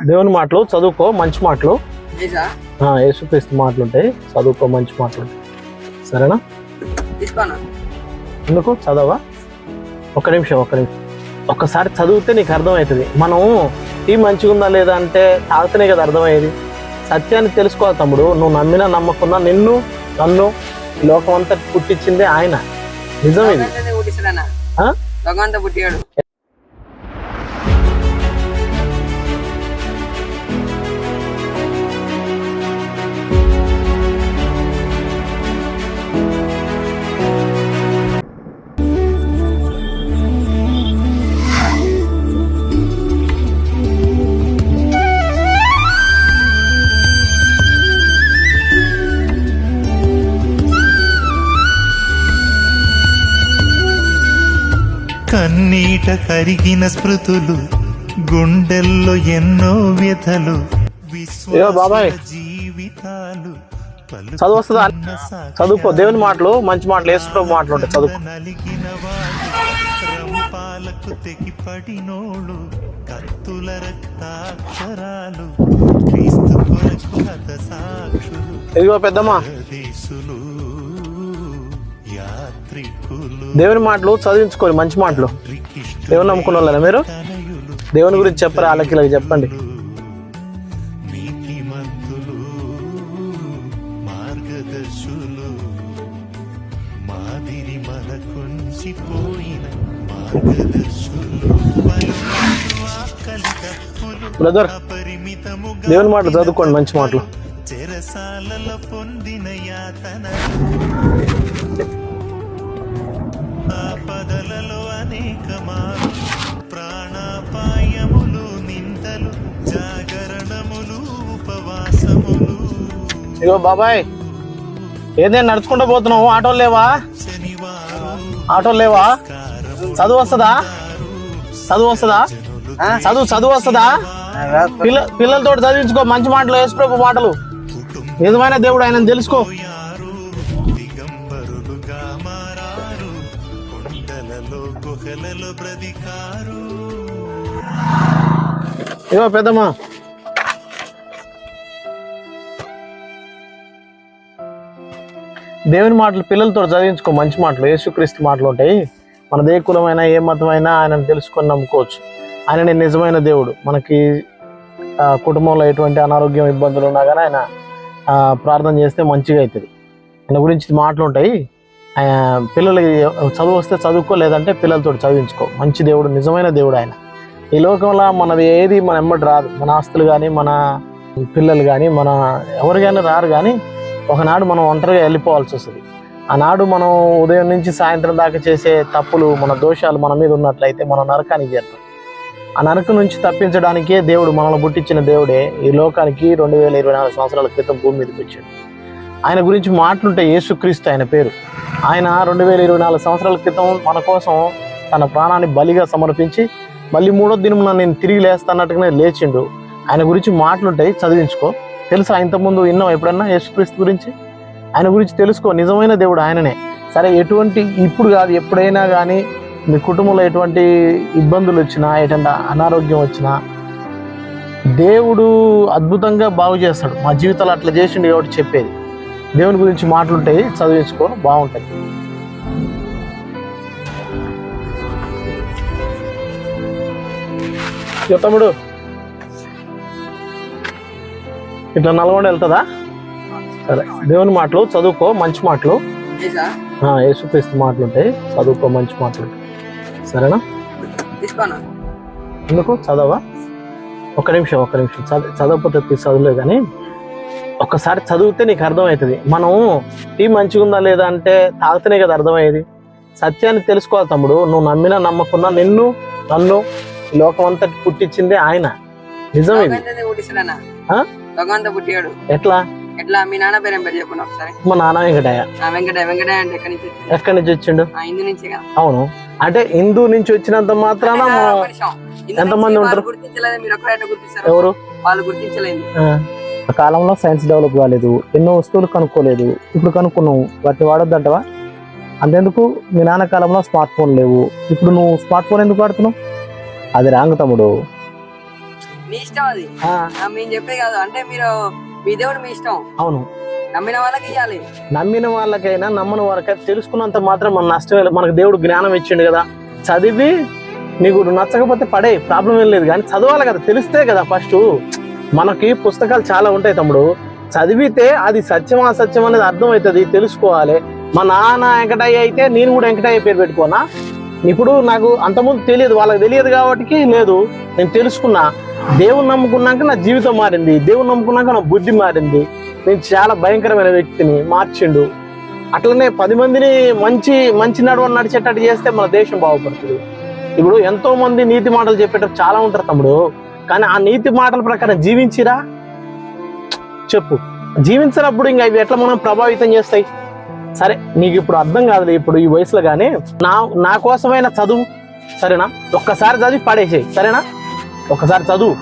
దేవుని మాటలు చదువుకో, మంచి మాటలు. యేసుక్రీస్తు మాటలు ఉంటాయి, చదువుకో, మంచి మాటలు ఉంటాయి. సరేనా? ఎందుకు చదవా? ఒక్క నిమిషం. ఒక్కసారి చదివితే నీకు అర్థమవుతుంది. మనం టీ మంచిగా ఉందా లేదా అంటే తాగితేనే కదా అర్థమయ్యేది. సత్యాన్ని తెలుసుకోవాలి తమ్ముడు. నువ్వు నమ్మినా నమ్మకున్నా నన్ను లోకం అంతా పుట్టించింది ఆయన. నిజం ఇది. కన్నీట కరిగిన స్మృతులు, గుండెల్లో ఎన్నో వ్యథలు, బాబాయ్ జీవితాలు. చదువు వస్తుందా? చదువుకో. దేవుని మాటలు, మంచి మాటలు, యేసుప్రభు మాటలు ఉంటాయి. చదువు. నలిగిన రంపాలకు తెగిపడినోళ్ళు, కత్తుల రక్తాక్షరాలు, క్రీస్తు కొరకు హత సాక్షులు, ఇదిగో పెద్దమ్మా, దేవుని మాటలు చదివించుకోవాలి, మంచి మాటలు. దేవుని నమ్ముకున్న వాళ్ళ మీరు దేవుని గురించి చెప్పరా? వాళ్ళకి ఇలా చెప్పండి. మార్గదర్శులు మాదిరి బ్రదర్, దేవుని మాటలు చదువుకోండి, మంచి మాటలు. చెరసాలలో పొందిన యాతన, ఆపదలలో అనేక మారు, ప్రాణాపాయములు, నిందలు, జాగరణములు, ఉపవాసములు. ఇగో బాబాయ్, ఏదైనా నడుచుకుంటూ పోతున్నావు? ఆటోలు లేవా? చదువు వస్తుందా? చదువు వస్తుందా? పిల్లలతో చదివించుకో, మంచి మాటలు, యేసుప్రభు మాటలు. నిజమైన దేవుడు ఆయన తెలుసుకో. ఇగో పెద్దమ్మా, దేవుని మాటలు పిల్లలతో చదివించుకో, మంచి మాటలు, యేసుక్రీస్తు మాటలు ఉంటాయి. మనది ఏ కులమైనా ఏ మతమైనా ఆయనను తెలుసుకొని నమ్ముకోవచ్చు. ఆయననే నిజమైన దేవుడు. మనకి కుటుంబంలో ఎటువంటి అనారోగ్యం ఇబ్బందులు ఉన్నా కానీ ఆయన ప్రార్థన చేస్తే మంచిగా అవుతుంది. ఆయన గురించి మాటలు ఉంటాయి. పిల్లలకి చదువు వస్తే చదువుకో, లేదంటే పిల్లలతో చదివించుకో. మంచి దేవుడు, నిజమైన దేవుడు ఆయన. ఈ లోకంలో మనది ఏది మన ఎమ్మటి రాదు. మన ఆస్తులు కానీ, మన పిల్లలు కానీ, మన ఎవరికైనా రారు. కానీ ఒకనాడు మనం ఒంటరిగా వెళ్ళిపోవాల్సి వస్తుంది. ఆనాడు మనం ఉదయం నుంచి సాయంత్రం దాకా చేసే తప్పులు, మన దోషాలు మన మీద ఉన్నట్లయితే మనం నరకానికి చేరుతాం. ఆ నరకం నుంచి తప్పించడానికే దేవుడు మనల్ని పుట్టించిన దేవుడే ఈ లోకానికి 2024 సంవత్సరాల క్రితం భూమి మీదకి వచ్చాడు. ఆయన గురించి మాటలుంటే యేసుక్రీస్తు ఆయన పేరు. ఆయన 2024 సంవత్సరాల క్రితం మన కోసం తన ప్రాణాన్ని బలిగా సమర్పించి మళ్ళీ 3వ దినమున నేను తిరిగి లేస్తానట్టుగానే లేచిండు. ఆయన గురించి మాటలుంటాయి, చదివించుకో. తెలుసా? ఇంతకుముందు విన్నావు ఎప్పుడన్నా యేసుక్రీస్తు గురించి? ఆయన గురించి తెలుసుకో. నిజమైన దేవుడు ఆయననే. సరే, ఎటువంటి ఇప్పుడు కాదు, ఎప్పుడైనా కానీ మీ కుటుంబంలో ఎటువంటి ఇబ్బందులు వచ్చినా, ఎటువంటి అనారోగ్యం వచ్చినా దేవుడు అద్భుతంగా బాగు చేస్తాడు. మా జీవితాలు అట్లా చేసిండు కాబట్టి చెప్పేది. దేవుని గురించి మాటలుంటాయి, చదివించుకో, బాగుంటుంది. తమ్ముడు, ఇట్లా నల్గొండ వెళ్తుందా? సరే, దేవుని మాటలు చదువుకో, మంచి మాటలు. యేసుక్రీస్తు మాటలు ఉంటాయి, చదువుకో, మంచి మాటలు. సరేనా? ఎందుకు చదవా? ఒక్క నిమిషం. చదవకపోతే చదువులేదు, కానీ ఒక్కసారి చదివితే నీకు అర్థమవుతుంది. మనం టీ మంచిగా ఉందా లేదా అంటే తాగితేనే కదా అర్థమయ్యేది. సత్యాన్ని తెలుసుకోవాలి తమ్ముడు. నువ్వు నమ్మినా నమ్మకున్నా నన్ను లోకం అంతా పుట్టించింది ఆయన. నిజం ఇది. ఎట్లా? మీ నాన్న పేరు ఏం పేరు చెప్పండి ఒకసారి. మా నాన్న వెంకటయ్య. వెంకటయ్య అంటే ఎక్కడి నుంచి వచ్చిండు? హిందూ నుంచి. అవును. అంటే హిందూ నుంచి వచ్చినంత మాత్రాన ఎంతమంది ఉంటారు? గుర్తించలేదు. మీరు ఎక్కడ గుర్తిస్తారు? ఎవరు? వాళ్ళు గుర్తించలేదు. ఆ కాలంలో సైన్స్ డెవలప్ కాలేదు, ఎన్నో వస్తువులు కనుక్కోలేదు. ఇప్పుడు కనుక్కున్నావు, వాటిని వాడొద్దంటవా? అంతెందుకు, మీ నాన్న కాలంలో స్మార్ట్ ఫోన్ లేవు, ఇప్పుడు నువ్వు స్మార్ట్ ఫోన్ ఎందుకు వాడుతున్నావు? అది రాంగ్ తమ్ముడు. మీ ఇష్టం అది. ఆ, మేము చెప్పేది కాదు. అంటే మీరు మీ దేవుడు మీ ఇష్టం. అవును. నమ్మిన వాళ్ళకి ఇవ్వాలి. నమ్మిన వాళ్ళకైనా నమ్మని వాళ్ళకైనా తెలుసుకున్నంత మాత్రం మన నష్టం లేదు. మనకు దేవుడు జ్ఞానం ఇచ్చిండు కదా, చదివి నీకు నచ్చకపోతే పడే, ప్రాబ్లం ఏం లేదు. కానీ చదవాలి కదా, తెలిస్తే కదా. ఫస్ట్ మనకి పుస్తకాలు చాలా ఉంటాయి తమ్ముడు, చదివితే అది సత్యం అసత్యం అనేది అర్థమవుతుంది, తెలుసుకోవాలి. మా నాన్న వెంకటయ్య అయితే నేను కూడా వెంకటయ్య పేరు పెట్టుకోనా? ఇప్పుడు నాకు అంతకుముందు తెలియదు, వాళ్ళకి తెలియదు కాబట్టి లేదు. నేను తెలుసుకున్నా, దేవుని నమ్ముకున్నాక నా జీవితం మారింది, దేవుని నమ్ముకున్నాక నా బుద్ధి మారింది. నేను చాలా భయంకరమైన వ్యక్తిని మార్చిండు. అట్లనే 10 మందిని మంచి నడవని నడిచేటట్టు చేస్తే మన దేశం బాగుపడుతుంది. ఇప్పుడు ఎంతో మంది నీతి మాటలు చెప్పేటప్పుడు చాలా ఉంటారు తమ్ముడు, కానీ ఆ నీతి మాటల ప్రకారం జీవించిరా చెప్పు. జీవించినప్పుడు ఇంకా ఇవి ఎట్లా మనం ప్రభావితం చేస్తాయి? సరే నీకు ఇప్పుడు అర్థం కాదులే ఇప్పుడు ఈ వయసులో, కానీ నా కోసమైనా చదువు, సరేనా? ఒక్కసారి చదివి పడేసేయి, సరేనా? ఒక్కసారి చదువు.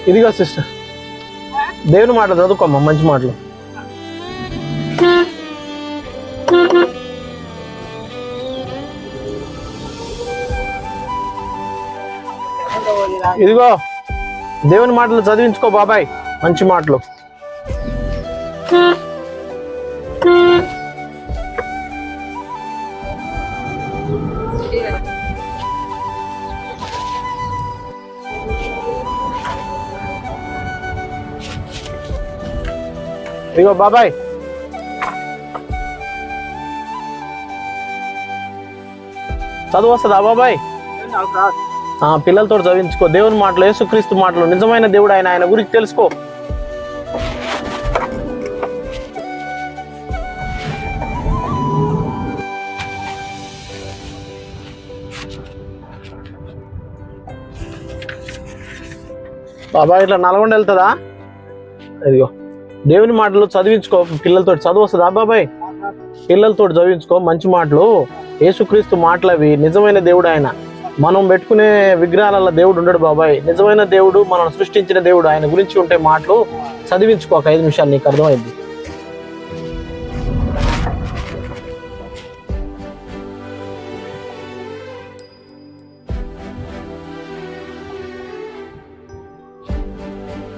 ఇదిగో సిస్టర్, దేవుని మాటలు చదువుకోమ్మా, మంచి మాటలు. ఇదిగో దేవుని మాటలు చదివించుకో బాబాయ్, మంచి మాటలు. ఇదిగో బాబాయ్, చదువు వస్తుందా బాబాయ్? పిల్లలతో చదివించుకో. దేవుని మాటలు, యేసుక్రీస్తు మాటలు, నిజమైన దేవుడు ఆయన, ఆయన గురించి తెలుసుకో. బాబాయ్ ఇట్లా నల్గొండ వెళ్తుందా? ఇదిగో దేవుని మాటలు చదివించుకో పిల్లలతో. చదువు వస్తుందా బాబాయ్? పిల్లలతో చదివించుకో మంచి మాటలు. యేసుక్రీస్తు మాటలు అవి, నిజమైన దేవుడు ఆయన. మనం పెట్టుకునే విగ్రహాల దేవుడు ఉండడు బాబాయ్, నిజమైన దేవుడు, మనం సృష్టించిన దేవుడు, ఆయన గురించి ఉంటే మాటలు చదివించుకో. ఒక 5 నిమిషాలు, నీకు అర్థమైంది.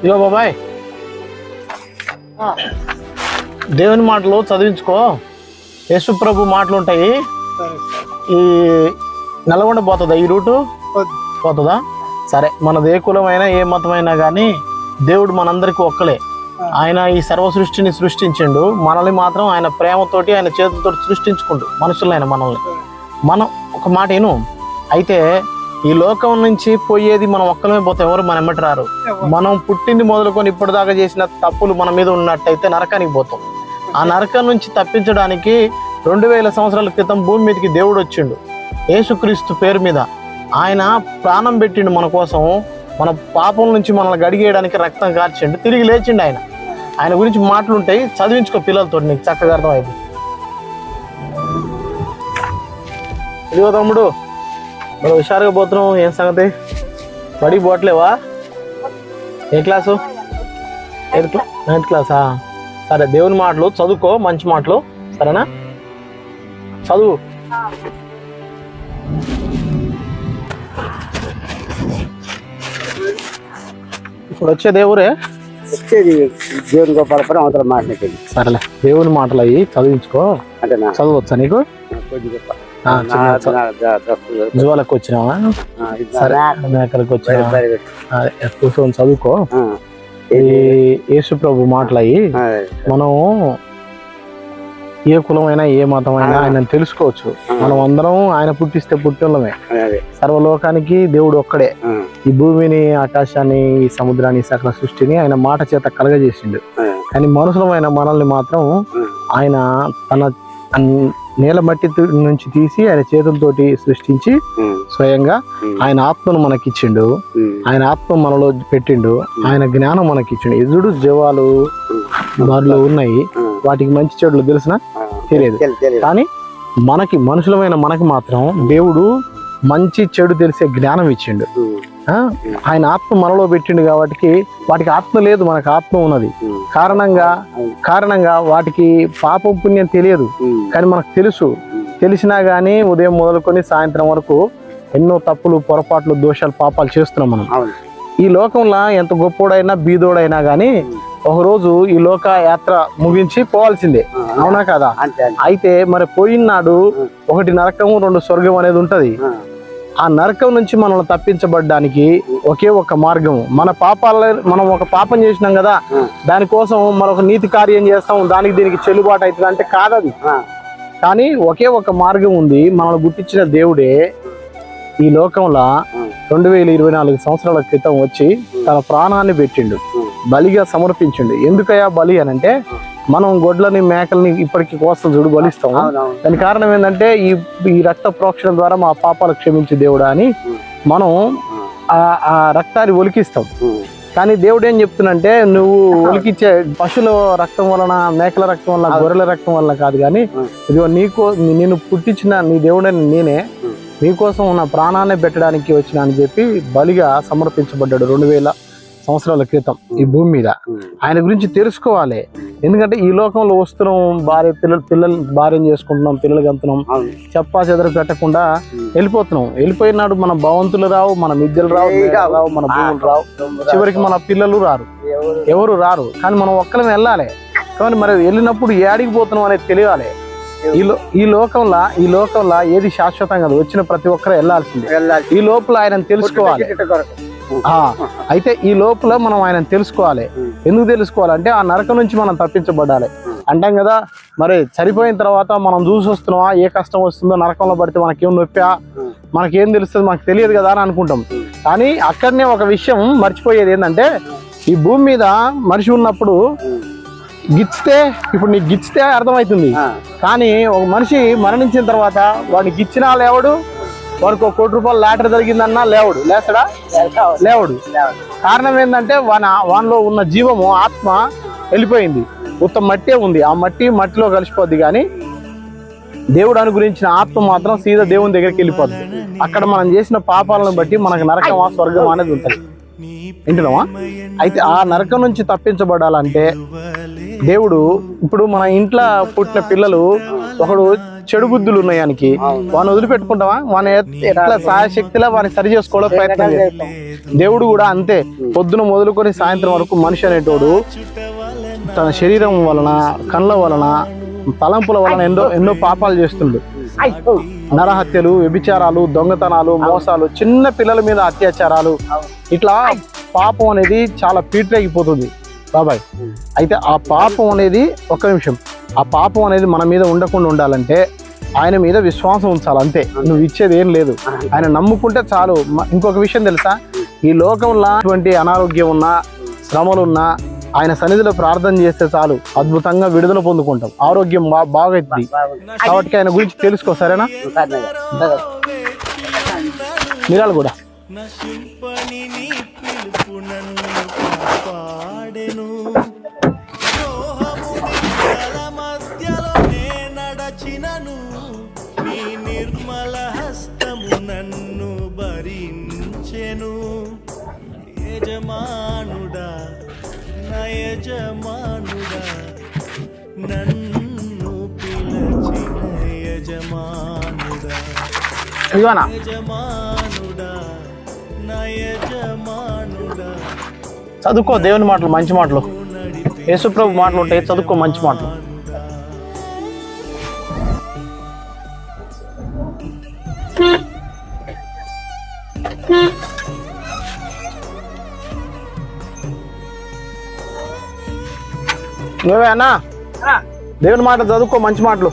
ఇగో బాబాయ్, దేవుని మాటలు చదివించుకో. యేసు ప్రభు మాటలు ఉంటాయి. ఈ నల్గొండ పోతుందా? ఈ రూటు పోతుందా? సరే, మనది ఏ కులమైనా ఏ మతమైనా కానీ దేవుడు మనందరికీ ఒక్కలే. ఆయన ఈ సర్వ సృష్టిని సృష్టించిండు, మనల్ని మాత్రం ఆయన ప్రేమతోటి, ఆయన చేతులతో సృష్టించుకుంటూ మనుషులైన మనల్ని. మనం ఒక మాట ఏను అయితే, ఈ లోకం నుంచి పోయేది మనం ఒక్కలమే పోతే ఎవరు మన ఎమ్మటి రారు. మనం పుట్టింది మొదలుకొని ఇప్పటిదాకా చేసిన తప్పులు మన మీద ఉన్నట్టయితే నరకానికి పోతాం. ఆ నరకం నుంచి తప్పించడానికి 2000 సంవత్సరాల క్రితం భూమి మీదకి దేవుడు వచ్చిండు, యేసుక్రీస్తు పేరు మీద. ఆయన ప్రాణం పెట్టిండు మన కోసం, మన పాపం నుంచి మనల్ని గడిగేయడానికి రక్తం కార్చిండు, తిరిగి లేచిండు ఆయన. ఆయన గురించి మాటలుంటాయి, చదివించుకో పిల్లలతో, నీకు చక్కగా అర్థమైంది. ఇదిగో తమ్ముడు, మనం హుషారుగా పోతున్నాం. ఏం సంగతి? బడికి పోవట్లేవా? ఏ క్లాసు? 9th క్లాసా? సరే, దేవుని మాటలు చదువుకో, మంచి మాటలు, సరేనా? చదువు. ఇప్పుడు వచ్చే దేవురే వచ్చేది దేవుని గోపాలపురం అవతల మాటలకి. సరేలే, దేవుని మాటలు అయ్యి చదివించుకో. అంటే చదవచ్చా నీకు? జువాలకు వచ్చినావా? సరే, మేకలకు వచ్చినావా? కూర్చొని చదువుకో. యేసు ప్రభు మాటలు అయ్యి మనం ఏ కులమైనా ఏ మతమైనా ఆయన తెలుసుకోవచ్చు. మనం అందరం ఆయన పుట్టిస్తే పుట్టినమే. సర్వలోకానికి దేవుడు ఒక్కడే. ఈ భూమిని, ఆకాశాన్ని, ఈ సముద్రాన్ని, సకల సృష్టిని ఆయన మాట చేత కలగజేసిండు. కానీ మనుషులమైన మనల్ని మాత్రం ఆయన నేల మట్టి నుంచి తీసి ఆయన చేతులతోటి సృష్టించి స్వయంగా ఆయన ఆత్మను మనకిచ్చిండు. ఆయన ఆత్మ మనలో పెట్టిండు. ఆయన జ్ఞానం మనకిచ్చిండు. ఎదుడు జీవాలు బర్రెలు ఉన్నాయి, వాటికి మంచి చెడులు తెలిసిన తెలియదు. కానీ మనుషులమైన మనకి మాత్రం దేవుడు మంచి చెడు తెలిసే జ్ఞానం ఇచ్చిండు. ఆయన ఆత్మ మనలో పెట్టిండు కాబట్టి వాటికి ఆత్మ లేదు, మనకు ఆత్మ ఉన్నది. కారణంగా వాటికి పాపం పుణ్యం తెలియదు, కానీ మనకు తెలుసు. తెలిసినా గానీ ఉదయం మొదలుకొని సాయంత్రం వరకు ఎన్నో తప్పులు, పొరపాట్లు, దోషాలు, పాపాలు చేస్తున్నాం మనం. ఈ లోకంలో ఎంత గొప్పోడైనా బీదోడైనా గానీ ఒకరోజు ఈ లోక యాత్ర ముగించి పోవాల్సిందే, అవునా కదా? అయితే మరి పోయినాడు ఒకటి నరకం, రెండు స్వర్గం అనేది ఉంటది. ఆ నరకం నుంచి మనల్ని తప్పించబడ్డానికి ఒకే ఒక మార్గం. మనం ఒక పాపం చేసినాం కదా, దానికోసం మరొక నీతి కార్యం చేస్తాం, దానికి దీనికి చెల్లుబాటు అవుతుంది అంటే కాదది. కానీ ఒకే ఒక మార్గం ఉంది. మనల్ని గుర్తించిన దేవుడే ఈ లోకంలో 2024 సంవత్సరాల క్రితం వచ్చి తన ప్రాణాన్ని పెట్టిండు, బలిగా సమర్పించిండు. ఎందుకయ్యా బలి అని అంటే, మనం గొడ్లని మేకల్ని ఇప్పటికీ కోసం చూడు బలిస్తాం. దాని కారణం ఏంటంటే ఈ రక్త ప్రోక్షణ ద్వారా మా పాపాలు క్షమించే దేవుడా అని మనం ఆ రక్తాన్ని ఒలికిస్తాం. కానీ దేవుడు ఏం చెప్తున్నంటే, నువ్వు ఒలికిచ్చే పశువుల రక్తం వలన, మేకల రక్తం వలన, గొర్రెల రక్తం వలన కాదు, కానీ ఇదిగో నేను పుట్టించిన నీ దేవుడని నేనే నీకోసం నా ప్రాణాన్ని పెట్టడానికి వచ్చిన అని చెప్పి బలిగా సమర్పించబడ్డాడు 2000 సంవత్సరాల క్రితం ఈ భూమి మీద. ఆయన గురించి తెలుసుకోవాలి. ఎందుకంటే ఈ లోకంలో వస్తున్నాం, భార్యను చేసుకుంటున్నాం, పిల్లలకి అంటున్నాం, చెప్పా చెదర పెట్టకుండా వెళ్ళిపోతున్నాం. వెళ్ళిపోయినాడు మన భవంతులు రావు, మన మిద్దెలు రావు, మన భూములు రావు, చివరికి మన పిల్లలు రారు, ఎవరు రారు. కానీ మనం ఒక్కరం వెళ్ళాలి. కానీ మరి వెళ్ళినప్పుడు ఏడికి పోతున్నాం అనేది తెలియాలి. ఈ లోకంలో ఏది శాశ్వతం కాదు, వచ్చిన ప్రతి ఒక్కరు వెళ్ళాల్సిందే. ఈ లోపల ఆయన తెలుసుకోవాలి. అయితే ఈ లోపల మనం ఆయన తెలుసుకోవాలి. ఎందుకు తెలుసుకోవాలంటే ఆ నరకం నుంచి మనం తప్పించబడాలి అంటాం కదా. మరి చనిపోయిన తర్వాత మనం చూసి వస్తున్నామా, ఏ కష్టం వస్తుందో, నరకంలో పడితే మనకేం నొప్పా, మనకేం తెలుస్తుంది, మనకు తెలియదు కదా అని అనుకుంటాం. కానీ అక్కడనే ఒక విషయం మర్చిపోయేది ఏంటంటే, ఈ భూమి మీద మనిషి ఉన్నప్పుడు ఇప్పుడు నీకు గిచ్చితే అర్థమవుతుంది. కానీ ఒక మనిషి మరణించిన తర్వాత వాడిని గిచ్చినా లేవడు, వాడికి 1 కోటి రూపాయలు లాటరీ జరిగిందన్నా లేస్తాడా? లేవడు. కారణం ఏంటంటే వానిలో ఉన్న జీవము, ఆత్మ వెళ్ళిపోయింది. ఉత్త మట్టే ఉంది. ఆ మట్టిలో కలిసిపోద్ది. కానీ దేవుడు అనుగురించిన ఆత్మ మాత్రం సీదా దేవుని దగ్గరికి వెళ్ళిపోద్ది. అక్కడ మనం చేసిన పాపాలను బట్టి మనకు నరకమా స్వర్గం అనేది ఉంటుంది. వింటున్నావా? అయితే ఆ నరకం నుంచి తప్పించబడాలంటే దేవుడు, ఇప్పుడు మన ఇంట్లో పుట్టిన పిల్లలు ఒకడు చెడు బుద్ధులు ఉన్నాయానికి వాడిని వదిలిపెట్టుకుంటావా? వాని ఎట్లా సాయశక్తిలా వాడిని సరి చేసుకోవడం ప్రయత్నం చేస్తాం. దేవుడు కూడా అంతే. పొద్దున మొదలుకొని సాయంత్రం వరకు మనిషి అనేటోడు తన శరీరం వలన, కళ్ళ వలన, తలంపుల వలన ఎన్నో పాపాలు చేస్తుండు. నరహత్యలు, వ్యభిచారాలు, దొంగతనాలు, మోసాలు, చిన్న పిల్లల మీద అత్యాచారాలు, ఇట్లా పాపం అనేది చాలా పీటరేగిపోతుంది బాబాయ్. అయితే ఆ పాపం అనేది, ఒక్క నిమిషం, ఆ పాపం అనేది మన మీద ఉండకుండా ఉండాలంటే ఆయన మీద విశ్వాసం ఉంచాలి. అంతే, నువ్వు ఇచ్చేది ఏం లేదు. ఆయన నమ్ముకుంటే చాలు. ఇంకొక విషయం తెలుసా, ఈ లోకంలో అటువంటి అనారోగ్యం ఉన్నా, శ్రమలున్నా ఆయన సన్నిధిలో ప్రార్థన చేస్తే చాలు, అద్భుతంగా విడుదల పొందుకుంటాం, ఆరోగ్యం బాగైతుంది. కాబట్టి ఆయన గురించి తెలుసుకో, సరేనా? మీరాలు కూడా నశింపని నీ పిలుపు నన్ను కాపాడెను. ద్రోహముల మధ్యలో నే నడచినను, నీ నిర్మల హస్తము నన్ను భరించెను. యజమానుడా, నా యజమానుడా, నన్ను పిలచిన యజమానుడా, యజమానుడా, నా యజమానుడా. చదువుకో దేవుని మాటలు, మంచి మాటలు, యేసుప్రభు మాటలు ఉంటాయి, చదువుకో మంచి మాటలు. నువ్వే అన్నా దేవుని మాటలు చదువుకో, మంచి మాటలు.